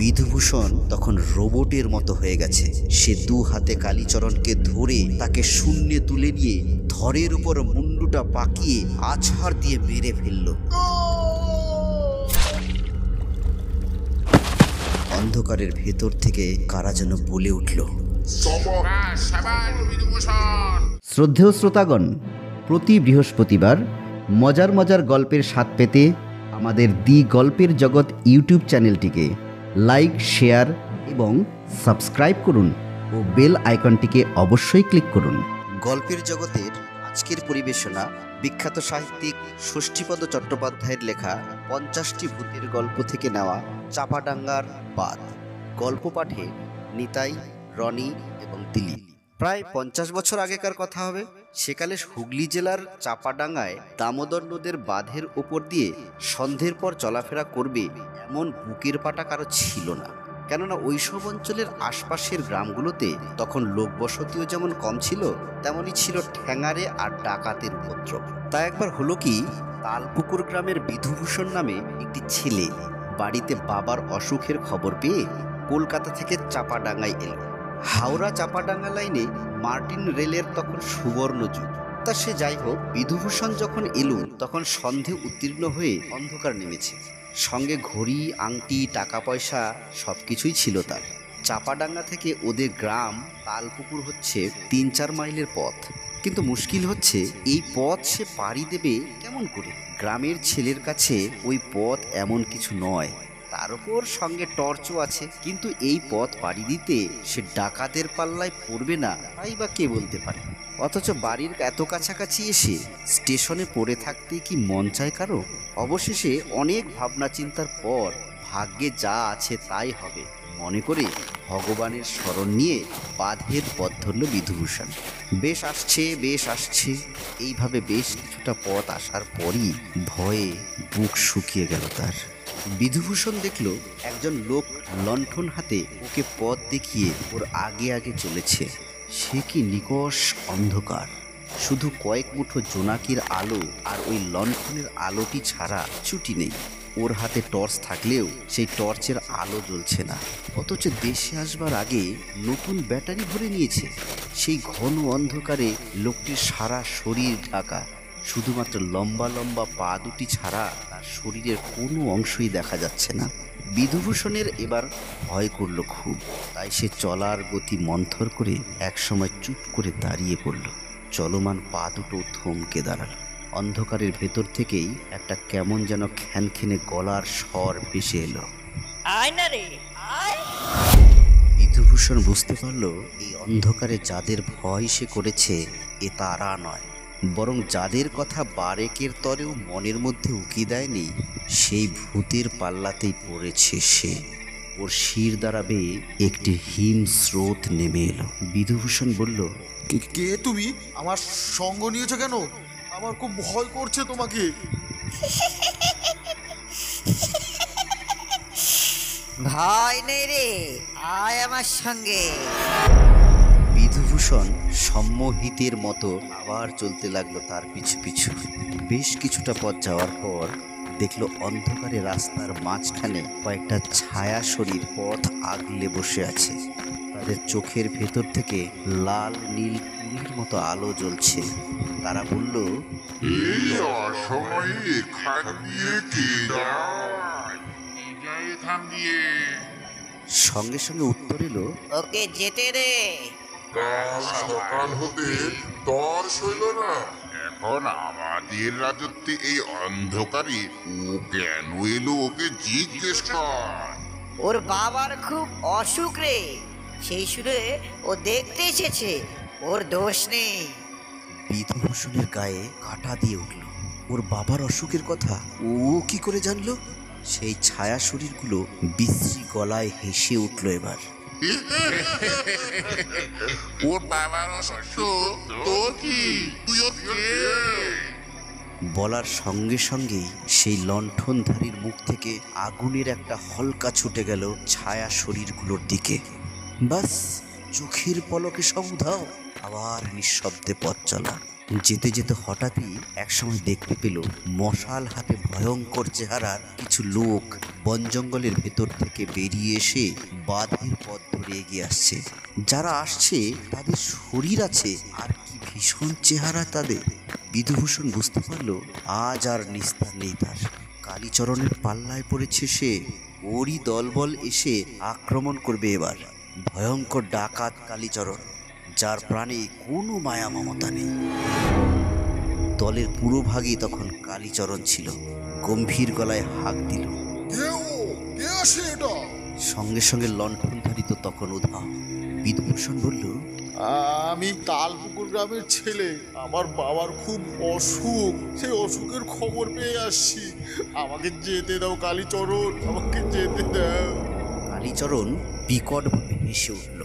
বিধুভূষণ তখন রোবটের মতো হয়ে গেছে। সে দু হাতে কালীচরণকে ধরে তাকে শূন্যে তুলে নিয়ে ধরের উপর মুন্ডুটা পাকিয়ে আছাড় দিয়ে মেরে ফেলল। অন্ধকারের ভেতর থেকে কারা যেন বলে উঠল, শ্রদ্ধেয় শ্রোতাগণ, প্রতি বৃহস্পতিবার মজার মজার গল্পের স্বাদ পেতে আমাদের দি গল্পের জগৎ ইউটিউব চ্যানেলটিকে লাইক, শেয়ার এবং সাবস্ক্রাইব করুন ও বেল আইকনটিকে অবশ্যই ক্লিক করুন। গল্পের জগতের আজকের পরিবেশনা বিখ্যাত সাহিত্যিক ষষ্ঠীপদ চট্টোপাধ্যায়ের লেখা 50টি ভূতের গল্প থেকে নেওয়া চাপাডাঙ্গার বাদ। গল্প পাঠে নিতাই, রনি এবং দিলীপ। প্রায় 50 বছর আগেকার কথা হবে। সেকালে হুগলি জেলার চাপাডাঙ্গায় দামোদর নদের বাঁধের ওপর দিয়ে সন্ধ্যের পর চলাফেরা করবে এমন বুকের পাটা কারো ছিল না। কেননা ওইসব অঞ্চলের আশপাশের গ্রামগুলোতে তখন লোকবসতিও যেমন কম ছিল, তেমনই ছিল ঠ্যাঙারে আর ডাকাতের উপদ্রব। তা একবার হলো কি, তালপুকুর গ্রামের বিধুভূষণ নামে একটি ছেলে বাড়িতে বাবার অসুখের খবর পেয়ে কলকাতা থেকে চাপাডাঙ্গায় এলো। হাওড়া চাপাডাঙ্গা লাইনে মার্টিন রেলের তখন সুবর্ণ যুগ। তা সে যাই হোক, বিধুভূষণ যখন এলো তখন সন্ধে উত্তীর্ণ হয়ে অন্ধকার নেমেছে। সঙ্গে ঘড়ি, আংটি, টাকা পয়সা সবকিছুই ছিল তার। চাপাডাঙ্গা থেকে ওদের গ্রাম তালপুকুর হচ্ছে 3-4 মাইলের পথ। কিন্তু মুশকিল হচ্ছে, এই পথ সে পাড়ি দেবে কেমন করে? গ্রামের ছেলের কাছে ওই পথ এমন কিছু নয়, তার উপর সঙ্গে টর্চও আছে। কিন্তু এই পথ পাড়ি দিতে সে ডাকাতের পাল্লায় পড়বে না, তাই বা কে বলতে পারে? অথচ বাড়ির এত কাছাকাছি এসে স্টেশনে পড়ে থাকতে কি মন চায় কারো? অবশেষে অনেক ভাবনা চিন্তার পর ভাগ্যে যা আছে তাই হবে মনে করে ভগবানের স্মরণ নিয়ে বাঁধের পথ ধরল বিধুভূষণ। বেশ আসছে এইভাবে বেশ কিছুটা পথ আসার পরই ভয়ে বুক শুকিয়ে গেল তার। বিধুভূষণ দেখল একজন লোক লণ্ঠন হাতে ওকে পথ দেখিয়ে ওর আগে আগে চলেছে। সে কি নিকষ অন্ধকার, শুধু কয়েক মুঠো জোনাকির আলো আর ওই লণ্ঠনের আলোটি ছাড়া ছুটি নেই। ওর হাতে টর্চ থাকলেও সেই টর্চের আলো জ্বলছে না। অথচ দেশে আসবার আগে নতুন ব্যাটারি ভরে নিয়েছে। সেই ঘন অন্ধকারে লোকটির সারা শরীর ঢাকা, শুধুমাত্র লম্বা লম্বা পা দুটি ছাড়া তার শরীরের কোনো অংশই দেখা যাচ্ছে না। বিধুভূষণের এবার ভয় করল খুব, তাই সে চলার গতি মন্থর করে একসময় চুপ করে দাঁড়িয়ে পড়ল। চলমান পা দুটো থমকে দাঁড়ালো। অন্ধকারের ভেতর থেকেই একটা কেমন যেন খ্যানখ্যানে গলার স্বর ভেসে এলো, আয় না রে আয়। বিধুভূষণ বুঝতে পারল এই অন্ধকারে যাদের ভয় সে করেছে এ তারা নয়, বরং যাদের কথা বারেকের তরেও মনের মধ্যে উকি দেয়নি সেই ভূতের পাল্লাতেই পড়েছে সে। ওর শির দ্বারা বেয়ে একটি হিম স্রোত নেমে এলো। বিধুভূষণ বলল, কে তুমি? আমার সঙ্গ নিয়েছো কেন? আমার খুব ভয় করছে তোমাকে। ভয় নেই রে, আয় আমার সঙ্গে। বিধুভূষণ সম্মোহিতের মতো আবার চলতে লাগলো তার পিছু পিছু। বেশ কিছুটা পথ যাওয়ার পর দেখলো অন্ধকারে রাস্তার মাঝখানে কয়েকটা ছায়া শরীর পথ আগলে বসে আছে। তাদের চোখের ভেতর থেকে লাল নীল কুড়ির মতো আলো জ্বলছে। তারা বলল, সঙ্গে সঙ্গে উত্তর এলো, ওকে যেতে দে। সকাল হতে তর সইল না, এখন আমাদের রাজত্বে এই অন্ধকারে ও কেন এলো ওকে জিজ্ঞেস কর। ওর বাবার খুব অসুখ রে, সেই সুরে ও দেখতে এসেছে, ওর দোষ নেই। বিধুভূষণের গায়ে কাঁটা দিয়ে উঠল। ওর বাবার অসুখের কথা ও কি করে জানলো? সেই ছায়া শরীরগুলো বিশ্রী গলায় হেসে উঠল এবার। ওর বাবার অসুখ তোর কি? তুইও কে? বলার সঙ্গে সঙ্গেই সেই লণ্ঠনধারীর মুখ থেকে আগুনের একটা হলকা ছুটে গেল ছায়া শরীরগুলোর দিকে। বাস চোখের পলকে সব উধাও, আবার নিঃশব্দে পথ চলা। যেতে যেতে হঠাৎই একসময় দেখতে পেল মশাল হাতে ভয়ঙ্কর চেহারার কিছু লোক বন জঙ্গলের ভেতর থেকে বেরিয়ে এসে বাঁধের পথ ধরে এগিয়ে আসছে। যারা আসছে তাদের শরীর আছে, আর কি ভীষণ চেহারা তাদের। বিধুভূষণ বুঝতে পারল আজ আর নিস্তার নেই তার। কালীচরণের পাল্লায় পড়েছে সে। ওরই দলবল এসে আক্রমণ করবে এবার। ভয়ঙ্কর ডাকাত কালীচরণ, যার প্রাণে কোনো মায়া মমতা নেই। দলের পুরোভাগই তখন কালীচরণ ছিল। গম্ভীর গলায় হাঁক দিল, সঙ্গে সঙ্গে লণ্ঠনধারী তো তখন উধাও। বিধুভূষণ বলল, আমি তালপুকুর গ্রামের ছেলে। আমার বাবার খুব অসুখ, সেই অসুখের খবর পেয়ে আসছি। আমাকে যেতে দাও কালীচরণ, আমাকে যেতে দাও। কালীচরণ বিকটভাবে হেসে উঠল।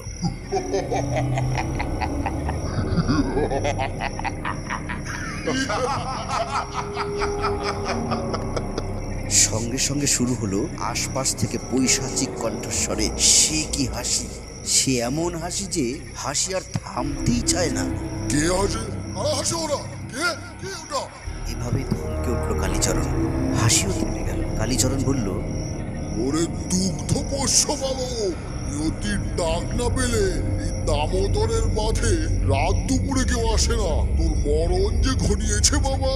সঙ্গে সঙ্গে শুরু হলো আশপাশ থেকে পৈশাচিক কণ্ঠস্বরে সে কি হাসি। সে এমন হাসি যে হাসি আর থামতেই চায় না। কে হাসে? হাসে ওরা? কে? কে ওটা? এভাবে থমকে উঠল কালীচরণ। হাসিও থেমে গেল। কালীচরণ বলল, ওরে দুগ্ধ পোষ্য বালক, নিয়তির ডাক না পেলে এই দামোদরের বাঁধে রাত দুপুরে কেউ আসে না। তোর মরণ যে ঘনিয়েছে বাবা।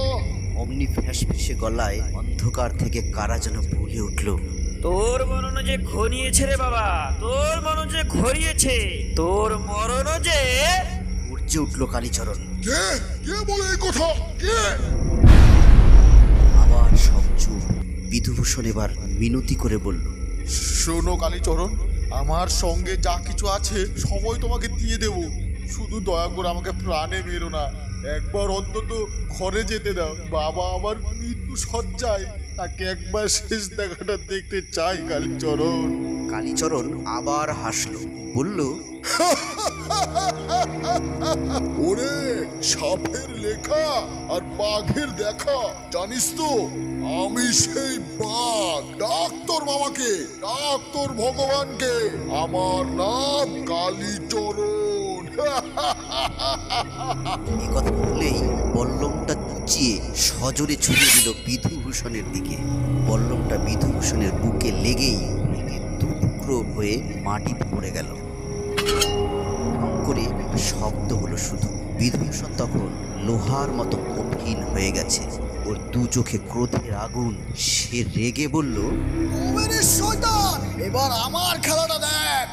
অমনি ফ্যাঁসফেঁসে গলায় অন্ধকার থেকে কারা যেন বলে উঠল, তোর মরণ যে ঘনিয়েছে রে বাবা, তোর মরণ যে ঘনিয়েছে, তোর মরণ যে। গর্জে উঠল কালীচরণ। কে? কে বলে এই কথা? কে? আবার সব চুপ। বিধুভূষণ এবার মিনতি করে বলল, শোনো কালীচরণ, আমার সঙ্গে যা কিছু আছে সবই তোমাকে দিয়ে দেব। শুধু দয়া করে আমাকে প্রাণে মেরো না। একবার অন্তত ঘরে যেতে দাও। বাবা আমার মৃত্যু সজ্জায়, তাকে একবার শেষ দেখাটা দেখতে চাই কালীচরণ। কালীচরণ আবার হাসল, বলল, ওরে সাপের লেখা আর বাঘের দেখা, জানিস তো আমি সেই বাঘ। ডাক তোর মামাকে, ডাক তোর ভগবানকে। আমার নাম কালীচরণ। এই কথা বললেই বল্লমটা চেয়ে সজোরে ছুড়ে দিল বিধুভূষণের দিকে। বল্লমটা বিধুভূষণের বুকে লেগেই ভেঙে দু টুকরো হয়ে মাটিতে পড়ে গেল। করে শব্দ হলো শুধু। বিধুভূষণ তখন লোহার মতো কঠিন হয়ে গেছে। ওর দু চোখে ক্রোধের আগুন। সে রেগে বলল, এবার আমার খেলাটা দেখ।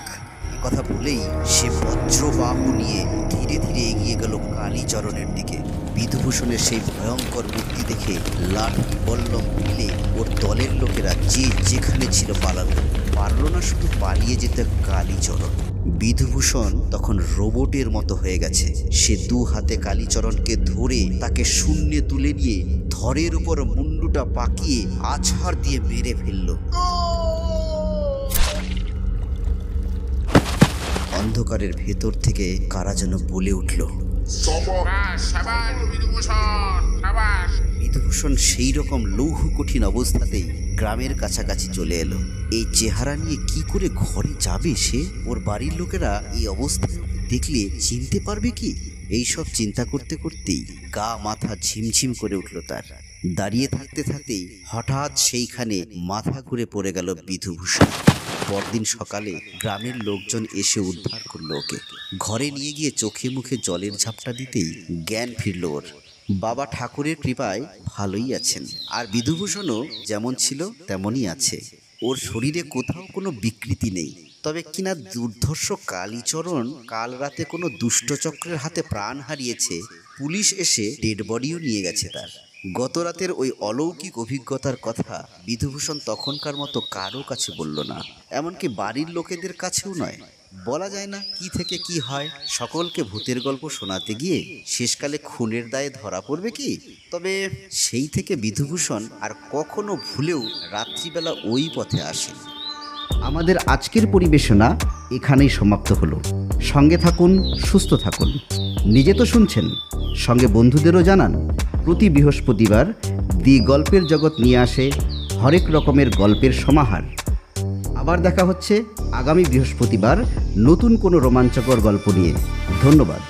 কথা বলেই সে বজ্রবাহু নিয়ে ধীরে ধীরে এগিয়ে গেল কালীচরণের দিকে। বিধুভূষণের সেই ভয়ঙ্কর মূর্তি দেখে লাঠি বল্লম মিলে ওর দলের লোকেরা যে যেখানে ছিল পালালো। পারল না শুধু পালিয়ে যেতে কালীচরণ। বিধুভূষণ তখন রোবটের মতো হয়ে গেছে। সে দু হাতে কালীচরণকে ধরে তাকে শূন্যে তুলে নিয়ে ধরের উপর মুন্ডুটা পাকিয়ে আছাড় দিয়ে মেরে ফেলল। অন্ধকারের ভেতর থেকে কারা যেন বলে উঠল, বিধুভূষণ সেই রকম লৌহ কঠিন অবস্থাতেই গ্রামের কাছাকাছি চলে এলো। এই চেহারা নিয়ে কি করে ঘরে যাবে সে? ওর বাড়ির লোকেরা এই অবস্থায় দেখলে চিনতে পারবে কি? এইসব চিন্তা করতে করতেই গা মাথা ঝিমঝিম করে উঠল তার। দাঁড়িয়ে থাকতে থাকতেই হঠাৎ সেইখানে মাথা ঘুরে পড়ে গেল বিধুভূষণ। পরদিন সকালে গ্রামের লোকজন এসে উদ্ধার করলো ওকে। ঘরে নিয়ে গিয়ে চোখে মুখে জলের ঝাপটা দিতেই জ্ঞান ফিরল ওর। বাবা ঠাকুরের কৃপায় ভালোই আছেন, আর বিধুভূষণও যেমন ছিল তেমনই আছে। ওর শরীরে কোথাও কোনো বিকৃতি নেই। তবে কিনা দুর্ধর্ষ কালীচরণ কাল রাতে কোনো দুষ্টচক্রের হাতে প্রাণ হারিয়েছে। পুলিশ এসে ডেড বডিও নিয়ে গেছে তার। গত রাতের ওই অলৌকিক অভিজ্ঞতার কথা বিধুভূষণ তখনকার মতো কারো কাছে বলল না, এমনকি বাড়ির লোকেদের কাছেও নয়। বলা যায় না কি থেকে কি হয়। সকলকে ভূতের গল্প শোনাতে গিয়ে শেষকালে খুনের দায়ে ধরা পড়বে কি? তবে সেই থেকে বিধুভূষণ আর কখনো ভুলেও রাত্রিবেলা ওই পথে আসে। আমাদের আজকের পরিবেশনা এখানেই সমাপ্ত হলো। সঙ্গে থাকুন, সুস্থ থাকুন। নিজে তো শুনছেন, সঙ্গে বন্ধুদেরও জানান। প্রতি বৃহস্পতিবার দি গল্পের জগৎ নিয়ে আসে হরেক রকমের গল্পের সমাহার। আবার দেখা হচ্ছে আগামী বৃহস্পতিবার নতুন কোনো রোমাঞ্চকর গল্প নিয়ে। ধন্যবাদ।